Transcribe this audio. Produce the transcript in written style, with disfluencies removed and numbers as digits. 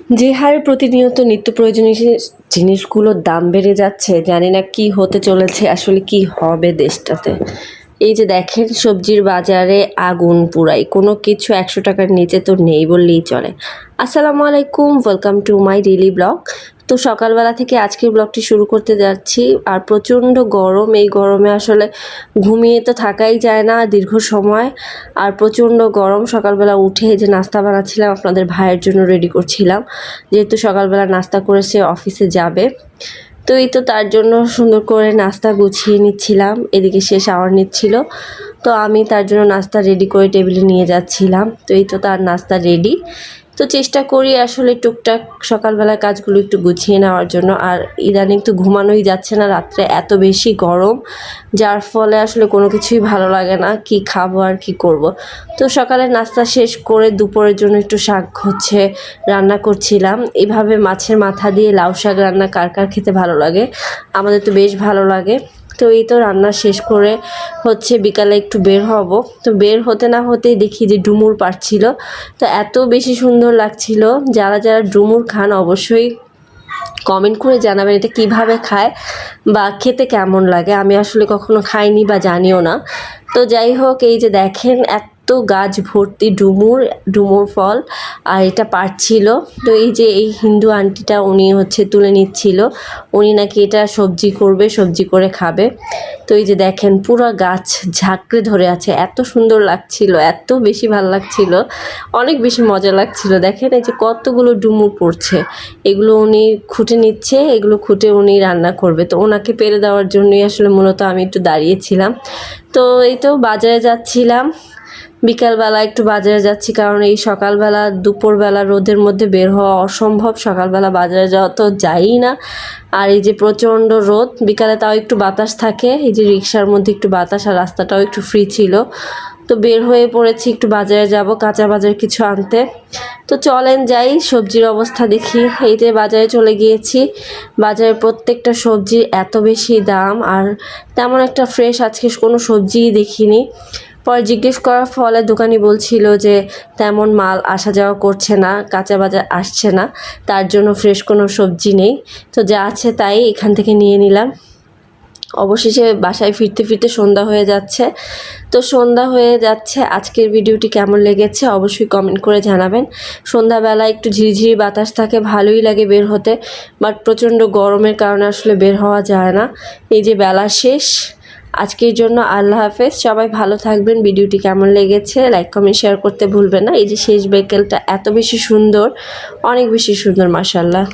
যে হারে প্রতিনিয়ত নিত্য প্রয়োজনীয় জিনিসগুলোর দাম বেড়ে যাচ্ছে, জানি না কি হতে চলেছে, আসলে কি হবে দেশটাতে। এই যে দেখেন সবজির বাজারে আগুন পুরাই, কোনো কিছু 100 টাকার নিচে তো নেই বললেই চলে। আসসালামু আলাইকুম, welcome to my daily blog. তো সকালবেলা থেকে আজকের ব্লগটি শুরু করতে যাচ্ছি। আর প্রচণ্ড গরম, এই গরমে আসলে ঘুমিয়ে তো থাকাই যায় না দীর্ঘ সময়। আর প্রচণ্ড গরম, সকালবেলা উঠে যে নাস্তা বানাচ্ছিলাম আপনাদের ভাইয়ের জন্য রেডি করছিলাম, যেহেতু সকালবেলা নাস্তা করে সে অফিসে যাবে। তো এই তো তার জন্য সুন্দর করে নাস্তা গুছিয়ে নিচ্ছিলাম, এদিকে সে শাওয়ার নিচ্ছিল, তো আমি তার জন্য নাস্তা রেডি করে টেবিলে নিয়ে যাচ্ছিলাম। তো এই তো তার নাস্তা রেডি। তো চেষ্টা করি আসলে টুকটাক সকালবেলা কাজগুলো একটু গুছিয়ে নেওয়ার জন্য। আর ইদানিং তো ঘুমানোই যাচ্ছে না, রাত্রে এত বেশি গরম, যার ফলে আসলে কোনো কিছুই ভালো লাগে না, কি খাবো আর কি করব। তো সকালে নাস্তা শেষ করে দুপুরের জন্য একটু শাক রান্না করছিলাম। এইভাবে মাছের মাথা দিয়ে লাউ শাক রান্না কার কার খেতে ভালো লাগে, আমাদের তো বেশ ভালো লাগে। তো এই তো রান্না শেষ করে বিকালে একটু বের হব। তো বের হতে না হতেই দেখি যে ডুমুর পাড়ছিল, তো এত বেশি সুন্দর লাগছিল। যারা যারা ডুমুর খান অবশ্যই কমেন্ট করে জানাবেন এটা কিভাবে খায় বা খেতে কেমন লাগে। আমি আসলে কখনো খাইনি বা জানিও না। তো যাই হোক, এই যে দেখেন এত গাছ ভর্তি ডুমুর ফল, আর এটা পাড়ছিল। তো এই যে এই হিন্দু আন্টিটা, উনি তুলে নিচ্ছিল, উনি নাকি এটা সবজি করবে, সবজি করে খাবে। তো এই যে দেখেন পুরো গাছ ঝাঁকড়ে ধরে আছে, এত সুন্দর লাগছিল, এত বেশি ভালো লাগছিল, অনেক বেশি মজা লাগছিল। দেখেন এই যে কতগুলো ডুমুর পড়ছে, এগুলো উনি খুঁটে নিচ্ছে, এগুলো খুঁটে উনি রান্না করবে। তো ওনাকে পেরে দেওয়ার জন্যই আসলে মূলত আমি একটু দাঁড়িয়েছিলাম। তো এই তো বাজারে যাচ্ছিলাম, বিকালবেলা একটু বাজারে যাচ্ছি, কারণ এই সকালবেলা দুপুরবেলা রোদের মধ্যে বের হওয়া অসম্ভব। সকালবেলা বাজারে যাওয়া তো যাই না, আর এই যে প্রচণ্ড রোদ, বিকালে তাও একটু বাতাস থাকে, এই যে রিক্সার মধ্যে একটু বাতাস, আর রাস্তাটাও একটু ফ্রি ছিল। তো বের হয়ে পড়েছি, একটু বাজারে যাব, কাঁচা বাজার কিছু আনতে। তো চলেন যাই, সবজির অবস্থা দেখি। এই যে বাজারে চলে গিয়েছি, বাজারে প্রত্যেকটা সবজির এত বেশি দাম, আর তেমন একটা ফ্রেশ আজকে কোনো সবজিই দেখিনি। পরে জিজ্ঞেস করার ফলে দোকানি বলছিল যে তেমন মাল আসা যাওয়া করছে না, কাঁচা বাজার আসছে না, তার জন্য ফ্রেশ কোনো সবজি নেই। তো যা আছে তাই এখান থেকে নিয়ে নিলাম। অবশেষে বাসায় ফিরতে ফিরতে সন্ধ্যা হয়ে যাচ্ছে। তো সন্ধ্যা হয়ে যাচ্ছে, আজকের ভিডিওটি কেমন লেগেছে অবশ্যই কমেন্ট করে জানাবেন। সন্ধ্যাবেলা একটু ঝিরিঝিরি বাতাস থাকে, ভালোই লাগে বের হতে, বাট প্রচণ্ড গরমের কারণে আসলে বের হওয়া যায় না। এই যে বেলা শেষ, আজকের জন্য আল্লাহ হাফেজ, সবাই ভালো থাকবেন। ভিডিওটি কেমন লেগেছে লাইক কমেন্ট শেয়ার করতে ভুলবেন না। এই যে শেষ বিকেলটা এত বেশি সুন্দর, অনেক বেশি সুন্দর, মাশাআল্লাহ।